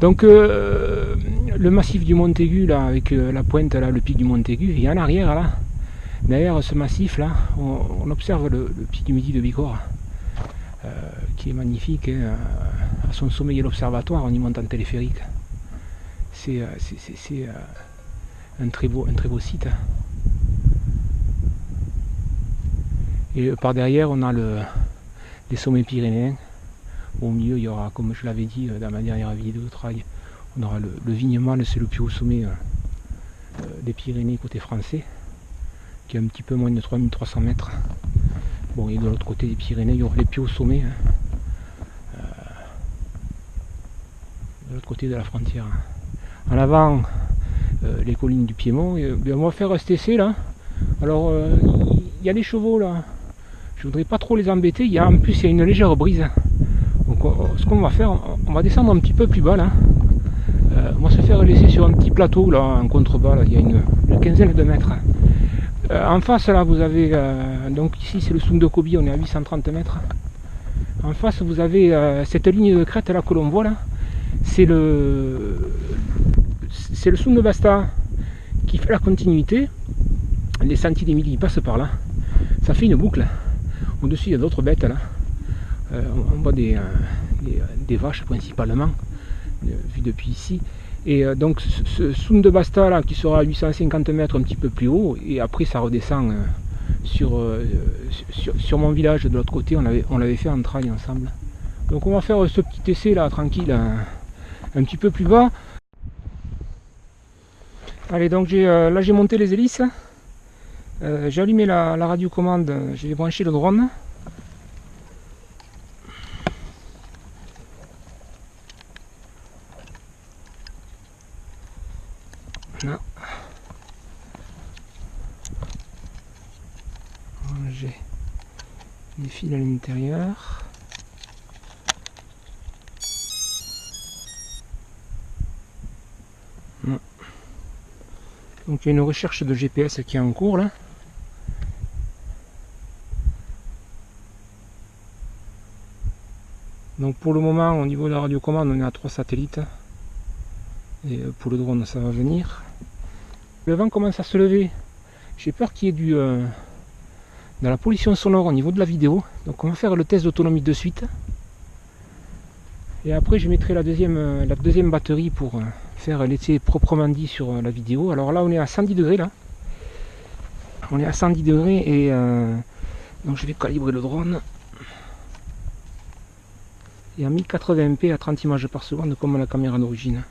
Donc le massif du Montaigu là, avec la pointe là, le pic du Montaigu, et en arrière là, derrière ce massif là, on observe le pic du Midi de Bigorre, qui est magnifique, hein. À son sommet il y a l'observatoire, on y monte en téléphérique. C'est un très beau site. Et par derrière on a les sommets pyrénéens. Au milieu il y aura, comme je l'avais dit dans ma dernière vidéo de trail, on aura le Vignemale, c'est le plus haut sommet des Pyrénées côté français, qui est un petit peu moins de 3300 mètres. Bon, et de l'autre côté des Pyrénées, il y aura les plus hauts sommets, hein, de l'autre côté de la frontière. En avant, les collines du Piémont. Et, on va faire STC là. Alors, il y a les chevaux là. Je voudrais pas trop les embêter. En plus, il y a une légère brise. Donc, ce qu'on va faire, on va descendre un petit peu plus bas là. On va se faire laisser sur un petit plateau là, en contrebas. Là, il y a une quinzaine de mètres. En face là vous avez, donc ici c'est le Soum de Kobi, on est à 830 mètres. En face vous avez cette ligne de crête là que l'on voit là, c'est le Soum de Basta qui fait la continuité. Les sentiers des Mille passent par là, ça fait une boucle. Au-dessus il y a d'autres bêtes là, on voit des vaches principalement, vu depuis ici. Et donc ce Soum de Basta là qui sera à 850 mètres un petit peu plus haut, et après ça redescend sur mon village de l'autre côté, on l'avait fait en trail ensemble. Donc on va faire ce petit essai là, tranquille, un petit peu plus bas. Allez, donc là j'ai monté les hélices, j'ai allumé la radiocommande, j'ai branché le drone. Là. J'ai des fils à l'intérieur. Donc il y a une recherche de GPS qui est en cours là. Donc pour le moment au niveau de la radiocommande on est à 3 satellites. Et pour le drone ça va venir. Le vent commence à se lever. J'ai peur qu'il y ait de la pollution sonore au niveau de la vidéo. Donc on va faire le test d'autonomie de suite. Et après je mettrai la deuxième batterie pour faire l'essai proprement dit sur la vidéo. Alors là on est à 110 degrés là. On est à 110 degrés et donc je vais calibrer le drone. Et à 1080p à 30 images par seconde comme la caméra d'origine.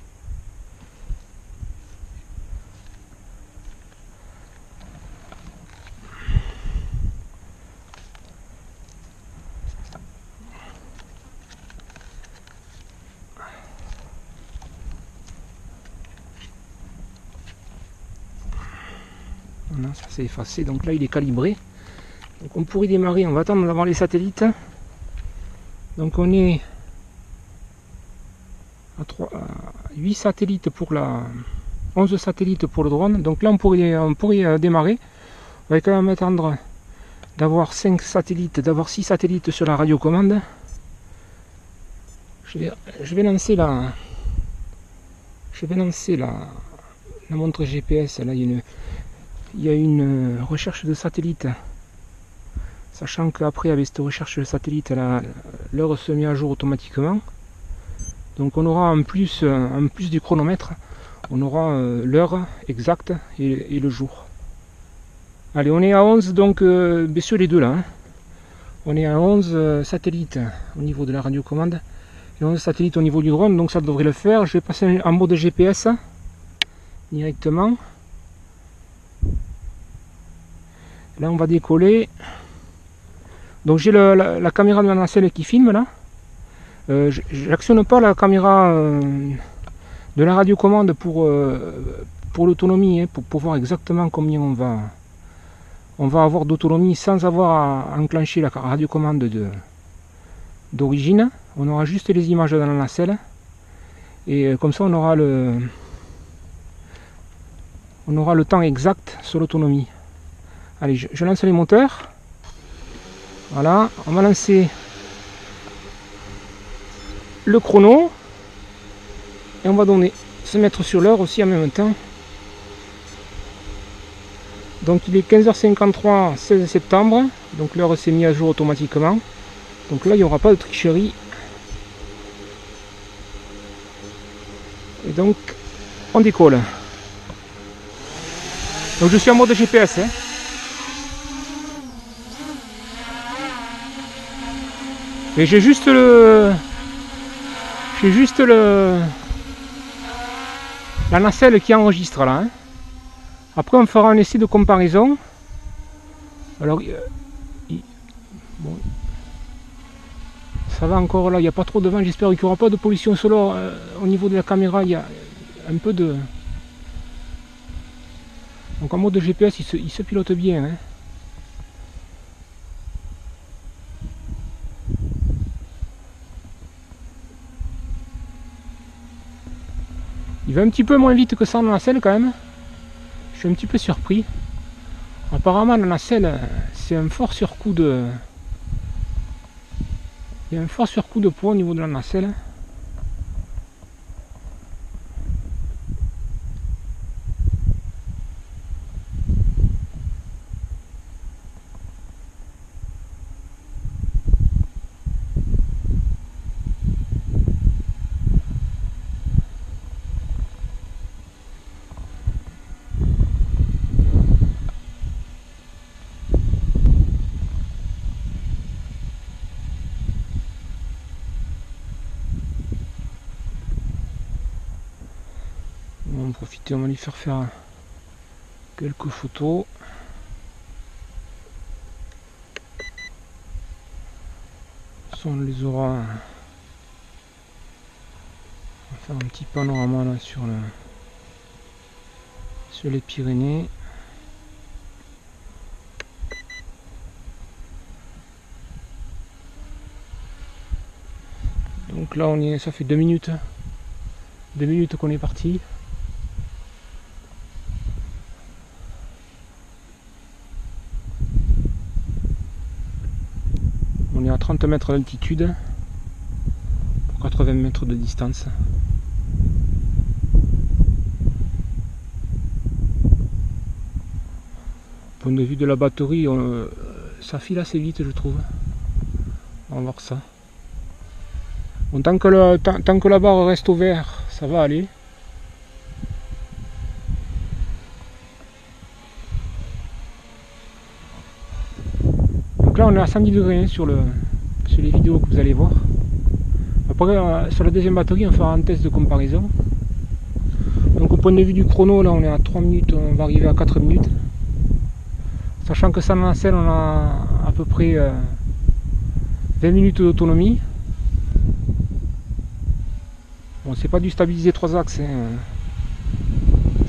Voilà, ça s'est effacé, donc là il est calibré. Donc on pourrait démarrer, on va attendre d'avoir les satellites. Donc on est à 8 satellites pour 11 satellites pour le drone. Donc là on pourrait démarrer. On va quand même attendre d'avoir 5 satellites, d'avoir 6 satellites sur la radiocommande. Je vais lancer la montre GPS. Là il y a une recherche de satellite. Sachant qu'après avec cette recherche de satellite, l'heure se met à jour automatiquement. Donc on aura en plus du chronomètre, on aura l'heure exacte et le jour. Allez, on est à 11, donc sur les deux là. Hein. On est à 11 satellites au niveau de la radiocommande et 11 satellites au niveau du drone, donc ça devrait le faire. Je vais passer en mode GPS directement. Là on va décoller. Donc j'ai la caméra de la nacelle qui filme là. J'actionne pas la caméra de la radiocommande pour l'autonomie, hein, pour voir exactement combien on va avoir d'autonomie sans avoir à enclencher la radiocommande d'origine. On aura juste les images dans la nacelle et comme ça on aura le temps exact sur l'autonomie. Allez, je lance les moteurs. Voilà, on va lancer le chrono et on va se mettre sur l'heure aussi en même temps. Donc il est 15h53, 16 septembre, donc l'heure s'est mise à jour automatiquement. Donc là il n'y aura pas de tricherie. Et donc on décolle. Donc je suis en mode GPS. Hein. Et j'ai juste la nacelle qui enregistre là. Hein. Après on fera un essai de comparaison. Alors bon, ça va encore là, il n'y a pas trop de vent, j'espère qu'il n'y aura pas de pollution sonore au niveau de la caméra, il y a un peu de... Donc en mode GPS il se pilote bien. Hein. Il va un petit peu moins vite que ça en nacelle quand même. Je suis un petit peu surpris. Apparemment la nacelle c'est un fort surcoût de... Il y a un fort surcoût de poids au niveau de la nacelle. On va en profiter, on va lui faire quelques photos. On les aura. On va faire un petit panorama là sur les Pyrénées. Donc là ça fait 2 minutes. 2 minutes qu'on est parti. On est à 30 mètres d'altitude pour 80 mètres de distance. Point de vue de la batterie, ça file assez vite, je trouve. On va voir ça. Bon, tant que la barre reste au vert, ça va aller. Donc là on est à 110 degrés sur les vidéos que vous allez voir. Après sur la deuxième batterie on fera un test de comparaison. Donc au point de vue du chrono, là on est à 3 minutes, on va arriver à 4 minutes. Sachant que sans nacelle on a à peu près 20 minutes d'autonomie. Bon, c'est pas du stabilisé 3 axes, hein.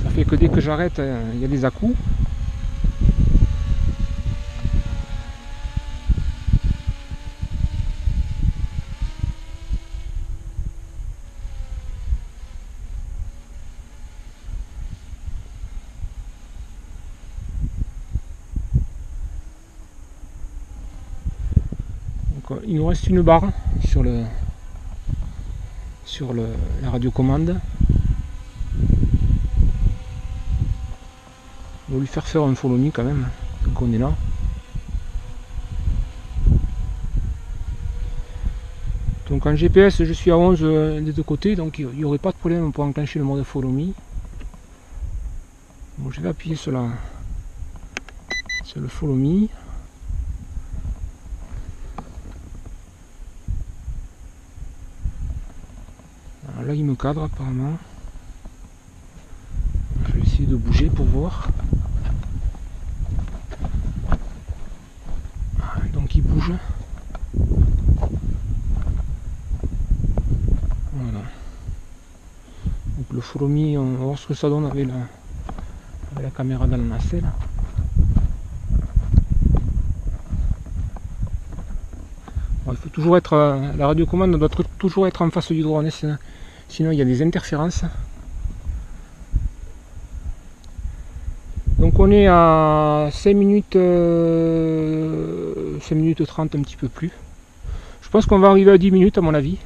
Ça fait que dès que j'arrête, il y a des à-coups. Donc, il nous reste une barre sur la radiocommande. On va lui faire un follow me quand même, donc on est là. Donc en GPS je suis à 11 des deux côtés, donc il n'y aurait pas de problème pour enclencher le mode follow me. Bon, je vais appuyer sur le follow me. Alors là il me cadre apparemment. Je vais essayer de bouger pour voir. Donc il bouge. Voilà. Donc le follow me, on va voir ce que ça donne avec la caméra dans la nacelle. Bon, il faut toujours être, la radiocommande doit toujours être en face du drone, sinon il y a des interférences. Donc on est à 5 minutes 30, un petit peu plus. Je pense qu'on va arriver à 10 minutes à mon avis.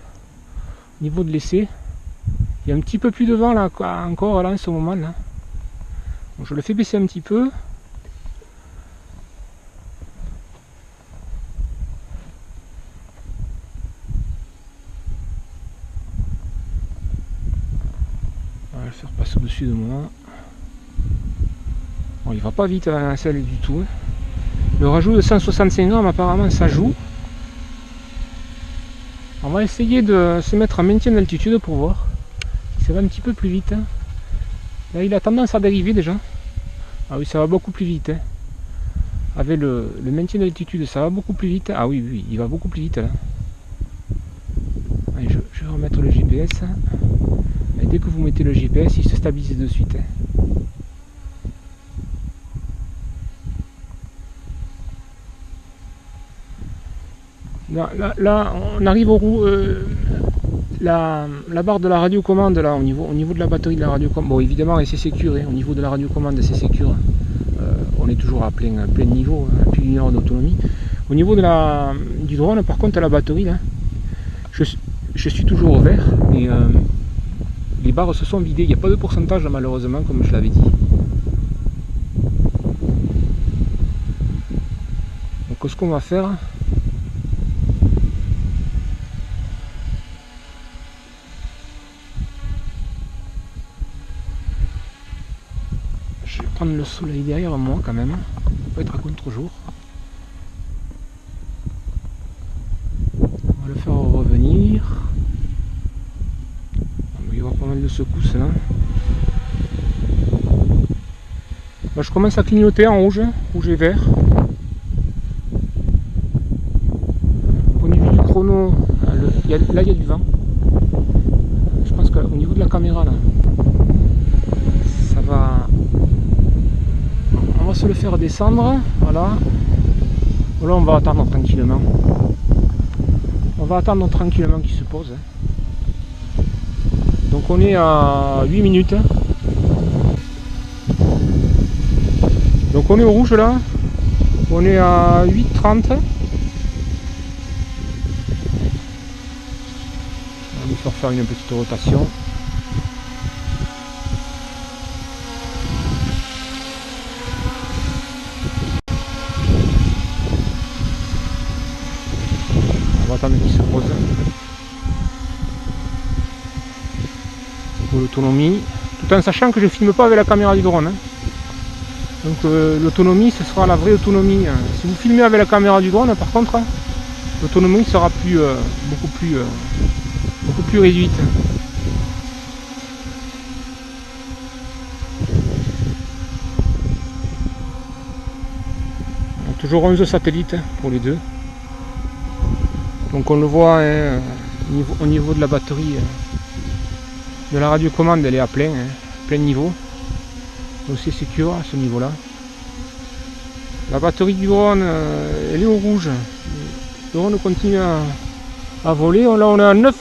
Au niveau de l'essai. Il y a un petit peu plus de vent là encore là en ce moment là. Bon, je le fais baisser un petit peu. On va le faire passer au-dessus de moi. Bon, il va pas vite la nacelle du tout. Le rajout de 165 grammes apparemment ça joue. On va essayer de se mettre en maintien d'altitude pour voir. Ça va un petit peu plus vite. Là il a tendance à dériver déjà. Ah oui, ça va beaucoup plus vite. Avec le maintien d'altitude ça va beaucoup plus vite. Ah oui, il va beaucoup plus vite là. Allez, je vais remettre le GPS. Et dès que vous mettez le GPS, il se stabilise de suite. Là, on arrive la barre de la radiocommande là, au niveau de la batterie de la radiocommande. Bon, évidemment, c'est sécure, au niveau de la radiocommande, c'est sécure. On est toujours à plein niveau, à plus d'une heure d'autonomie. Au niveau du drone, par contre, à la batterie, là, je suis toujours au vert, mais les barres se sont vidées. Il n'y a pas de pourcentage, malheureusement, comme je l'avais dit. Donc, ce qu'on va faire. Prendre le soleil derrière moi quand même, on peut être à contre-jour. On va le faire revenir. Il va y avoir pas mal de secousses là. Je commence à clignoter en rouge, rouge et vert. Au niveau du chrono, là il y a du vent. Je pense qu'au niveau de la caméra, là, ça va. On va se le faire descendre. Voilà. Là, on va attendre tranquillement. On va attendre tranquillement qu'il se pose. Donc on est à 8 minutes. Donc on est au rouge là. On est à 8,30. On va lui faire une petite rotation. On va attendre qu'il se pose. Pour l'autonomie. Tout en sachant que je ne filme pas avec la caméra du drone. Donc l'autonomie, ce sera la vraie autonomie. Si vous filmez avec la caméra du drone, par contre, l'autonomie sera beaucoup plus réduite. Toujours 11 satellites pour les deux. Donc on le voit hein, au niveau de la batterie de la radiocommande, elle est à plein niveau. Donc c'est sécure à ce niveau là. La batterie du drone elle est au rouge. Le drone continue à voler. Là on est à 9.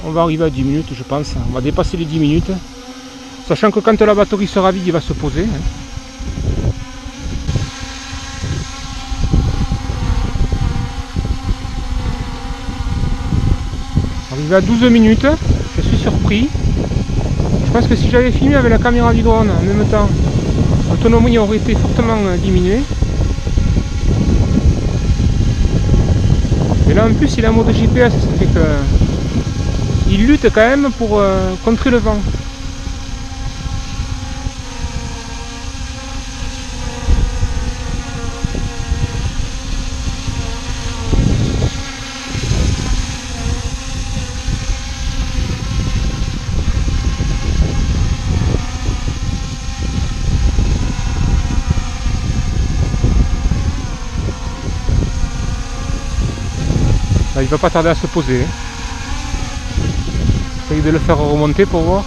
On va arriver à 10 minutes je pense. On va dépasser les 10 minutes. Sachant que quand la batterie sera vide, il va se poser. Arrivé à 12 minutes, je suis surpris. Je pense que si j'avais filmé avec la caméra du drone en même temps, l'autonomie aurait été fortement diminuée. Mais là en plus il est en mode GPS, ça fait que il lutte quand même pour contrer le vent. Là, il va pas tarder à se poser. J'essaye de le faire remonter pour voir.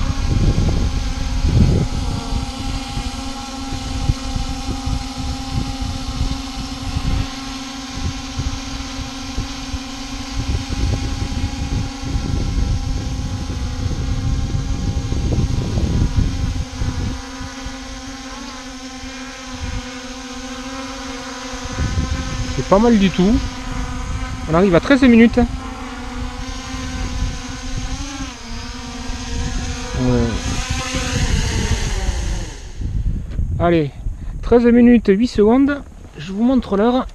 C'est pas mal du tout. On arrive à 13 minutes. Allez, 13 minutes 8 secondes. Je vous montre l'heure.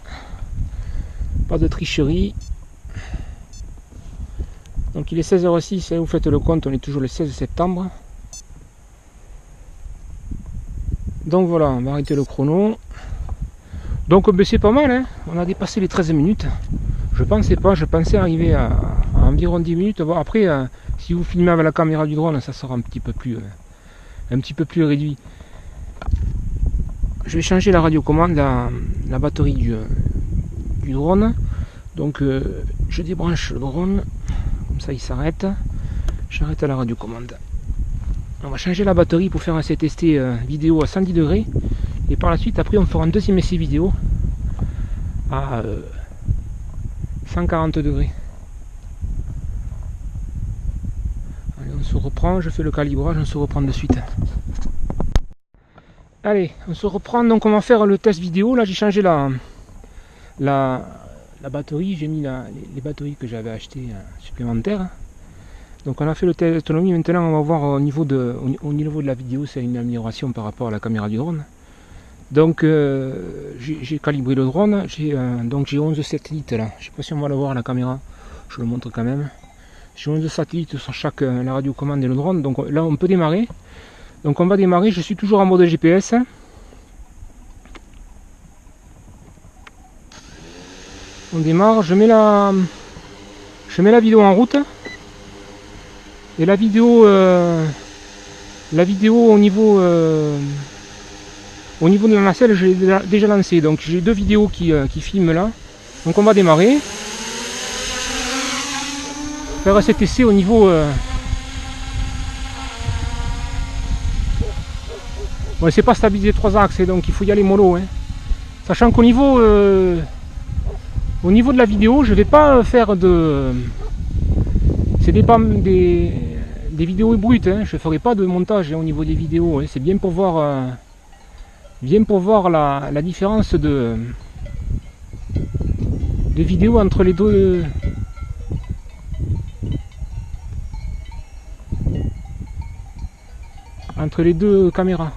Pas de tricherie. Donc il est 16h06, vous faites le compte, on est toujours le 16 septembre. Donc voilà, on va arrêter le chrono. Donc c'est pas mal, hein. On a dépassé les 13 minutes. Je pensais pas, je pensais arriver à environ 10 minutes. Bon, après, si vous filmez avec la caméra du drone, ça sera un petit peu plus réduit. Je vais changer la radiocommande, la batterie du drone. Donc je débranche le drone, comme ça il s'arrête. J'arrête la radiocommande. On va changer la batterie pour faire un essai testé vidéo à 110 degrés. Et par la suite, après, on fera un deuxième essai vidéo à 140 degrés. Allez, on se reprend, je fais le calibrage, on se reprend de suite. Allez, on se reprend, donc on va faire le test vidéo. Là j'ai changé la batterie, j'ai mis les batteries que j'avais achetées supplémentaires. Donc on a fait le test d'autonomie, maintenant on va voir au niveau de la vidéo, c'est une amélioration par rapport à la caméra du drone. Donc j'ai calibré le drone, j'ai 11 satellites là, je sais pas si on va le voir à la caméra, je le montre quand même. J'ai 11 satellites sur chaque la radiocommande et le drone, donc là on peut démarrer. Donc on va démarrer, je suis toujours en mode GPS. On démarre, je mets la vidéo en route. Et la vidéo La vidéo au niveau de la nacelle, je l'ai déjà lancée. Donc j'ai deux vidéos qui filment là. Donc on va démarrer. Faire cet essai au niveau... Bon, c'est pas stabilisé 3 axes, donc il faut y aller mollo. Hein. Sachant qu'au niveau... au niveau de la vidéo, je vais pas faire de... C'est des vidéos brutes, hein. Je ferai pas de montage, hein, au niveau des vidéos. Hein. C'est bien pour voir la différence de vidéos entre les deux. Entre les deux caméras.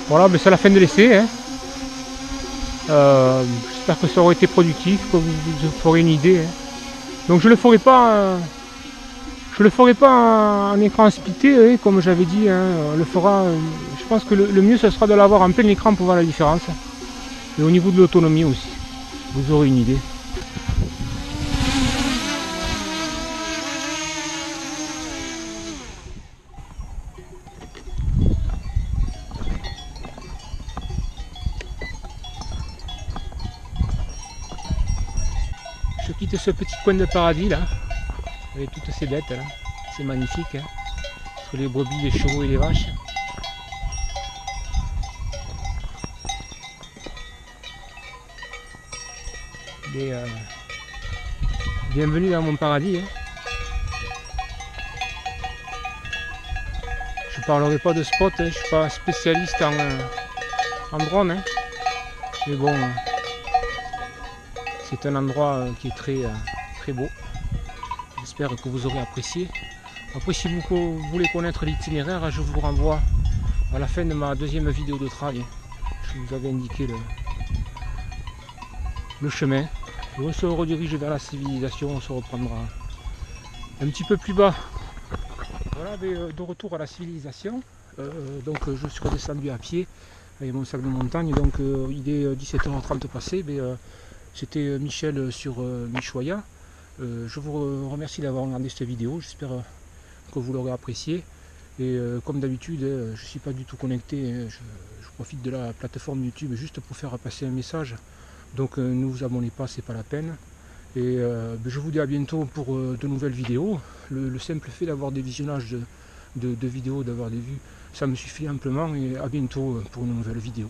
Voilà, mais c'est la fin de l'essai. Hein. J'espère que ça aurait été productif, que vous ferez une idée. Hein. Donc je le ferai pas. Je le ferai pas en écran splitté, hein, comme j'avais dit. Hein. On le fera. Je pense que le mieux, ce sera de l'avoir en plein écran pour voir la différence. Et au niveau de l'autonomie aussi, vous aurez une idée. Je quitte ce petit coin de paradis là, avec toutes ces bêtes là. C'est magnifique, hein. Entre les brebis, les chevaux et les vaches. Et, bienvenue dans mon paradis. Hein. Je parlerai pas de spot, hein. Je suis pas spécialiste en drone, hein. Mais bon, c'est un endroit qui est très beau. J'espère que vous aurez apprécié. Après, si vous voulez connaître l'itinéraire, je vous renvoie à la fin de ma deuxième vidéo de trail. Je vous avais indiqué le chemin. Et on se redirige vers la civilisation, on se reprendra un petit peu plus bas. Voilà, de retour à la civilisation. Donc je suis redescendu à pied avec mon sac de montagne. Donc il est 17h30 passé. C'était Michel sur Michoya. Je vous remercie d'avoir regardé cette vidéo. J'espère que vous l'aurez apprécié. Et comme d'habitude, je ne suis pas du tout connecté. Je profite de la plateforme YouTube juste pour faire passer un message. Donc ne vous abonnez pas, c'est pas la peine. Et je vous dis à bientôt pour de nouvelles vidéos. Le simple fait d'avoir des visionnages de vidéos, d'avoir des vues, ça me suffit amplement. Et à bientôt pour une nouvelle vidéo.